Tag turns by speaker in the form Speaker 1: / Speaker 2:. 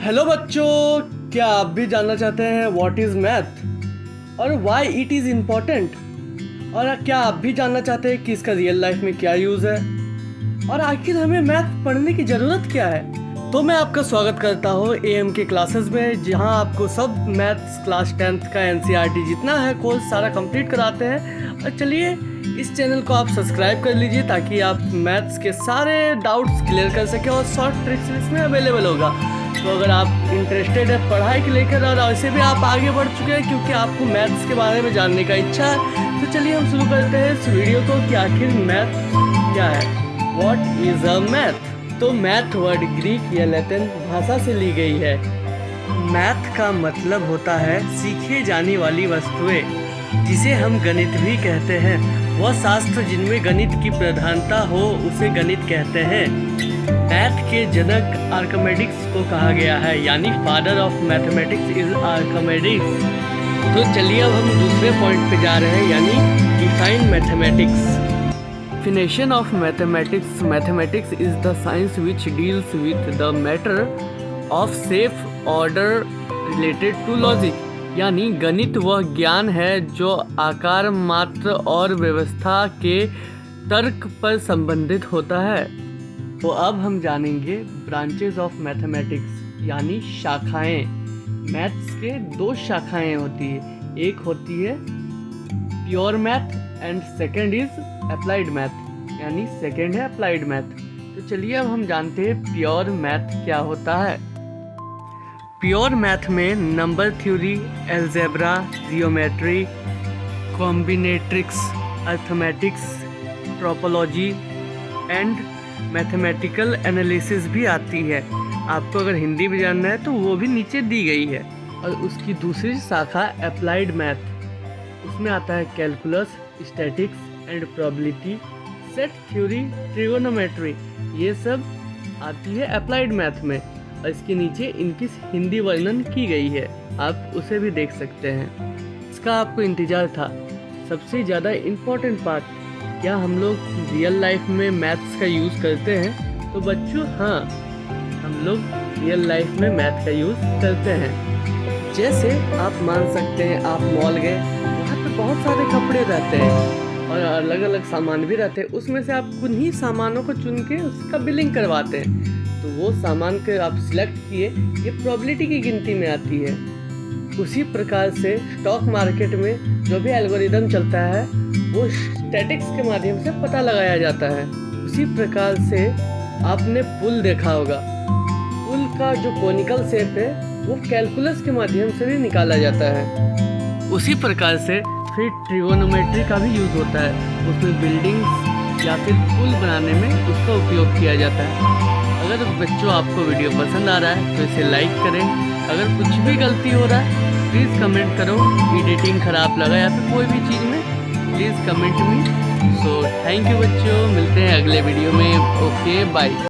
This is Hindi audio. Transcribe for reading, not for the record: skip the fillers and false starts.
Speaker 1: हेलो बच्चों, क्या आप भी जानना चाहते हैं व्हाट इज़ मैथ और व्हाई इट इज़ इम्पोर्टेंट? और क्या आप भी जानना चाहते हैं कि इसका रियल लाइफ में क्या यूज़ है और आखिर हमें मैथ पढ़ने की ज़रूरत क्या है? तो मैं आपका स्वागत करता हूँ एएम के क्लासेस में, जहाँ आपको सब मैथ्स क्लास 10th का एनसीईआरटी जितना है कोर्स सारा कंप्लीट कराते हैं। और चलिए इस चैनल को आप सब्सक्राइब कर लीजिए ताकि आप मैथ्स के सारे डाउट्स क्लियर कर सकें और शॉर्ट ट्रिक्स इसमें अवेलेबल होगा। तो अगर आप इंटरेस्टेड है पढ़ाई को लेकर और ऐसे भी आप आगे बढ़ चुके हैं क्योंकि आपको मैथ्स के बारे में जानने का इच्छा है, तो चलिए हम शुरू करते हैं इस वीडियो को कि आखिर मैथ क्या है, व्हाट इज़ अ मैथ। तो मैथ वर्ड ग्रीक या लैटिन भाषा से ली गई है। मैथ का मतलब होता है सीखे जाने वाली वस्तुएं, जिसे हम गणित भी कहते हैं। वह शास्त्र जिनमें गणित की प्रधानता हो उसे गणित कहते हैं। मैथ के जनक आर्किमिडीज को कहा गया है, यानी father of mathematics is Archimedes. तो चलिए अब हम दूसरे पॉइंट पे जा रहे हैं, यानी define mathematics. Definition of mathematics. Mathematics is the science which deals with the matter of safe order related to logic. यानी गणित वह ज्ञान है जो आकार, मात्रा और व्यवस्था के तर्क पर संबंधित होता है। तो अब हम जानेंगे ब्रांचेस ऑफ मैथमेटिक्स, यानी शाखाएं। मैथ्स के दो शाखाएं होती है, एक होती है pure math and second is applied math, यानी सेकेंड है अप्लाइड मैथ। तो चलिए अब हम जानते हैं प्योर मैथ क्या होता है। प्योर मैथ में number theory, algebra, geometry, combinatorics, arithmetics, topology and mathematical analysis भी आती है। आपको अगर हिंदी में जानना है तो वो भी नीचे दी गई है। और उसकी दूसरी शाखा अप्लाइड मैथ, उसमें आता है calculus, statics and probability, set theory, trigonometry, ये सब आती है अप्लाइड मैथ में। और इसके नीचे इनकी हिंदी वर्णन की गई है, आप उसे भी देख सकते हैं। इसका आपको इंतज़ार था। सबसे ज़्यादा इम्पोर्टेंट पार्ट, क्या हम लोग रियल लाइफ में मैथ्स का यूज़ करते हैं? तो बच्चों हाँ, हम लोग रियल लाइफ में मैथ का यूज़ करते हैं। जैसे आप मान सकते हैं, आप मॉल गए, वहाँ पे बहुत सारे कपड़े रहते हैं और अलग अलग सामान भी रहते हैं। उसमें से आप उन्हीं सामानों को चुन के उसका बिलिंग करवाते हैं। तो वो सामान के आप सिलेक्ट किए, ये प्रोबेबिलिटी की गिनती में आती है। उसी प्रकार से स्टॉक मार्केट में जो भी एल्गोरिदम चलता है वो स्टैटिक्स के माध्यम से पता लगाया जाता है। उसी प्रकार से आपने पुल देखा होगा, पुल का जो कोनिकल शेप है वो कैलकुलस के माध्यम से भी निकाला जाता है। उसी प्रकार से फिर ट्रिगोनोमेट्री का भी यूज़ होता है, उसमें बिल्डिंग्स या फिर पुल बनाने में उसका उपयोग किया जाता है। अगर बच्चों आपको वीडियो पसंद आ रहा है तो इसे लाइक करें। अगर कुछ भी गलती हो रहा है प्लीज़ कमेंट करो, एडिटिंग ख़राब लगा या फिर कोई भी चीज़ में please comment me. So thank you बच्चों, मिलते हैं अगले वीडियो में। Okay bye.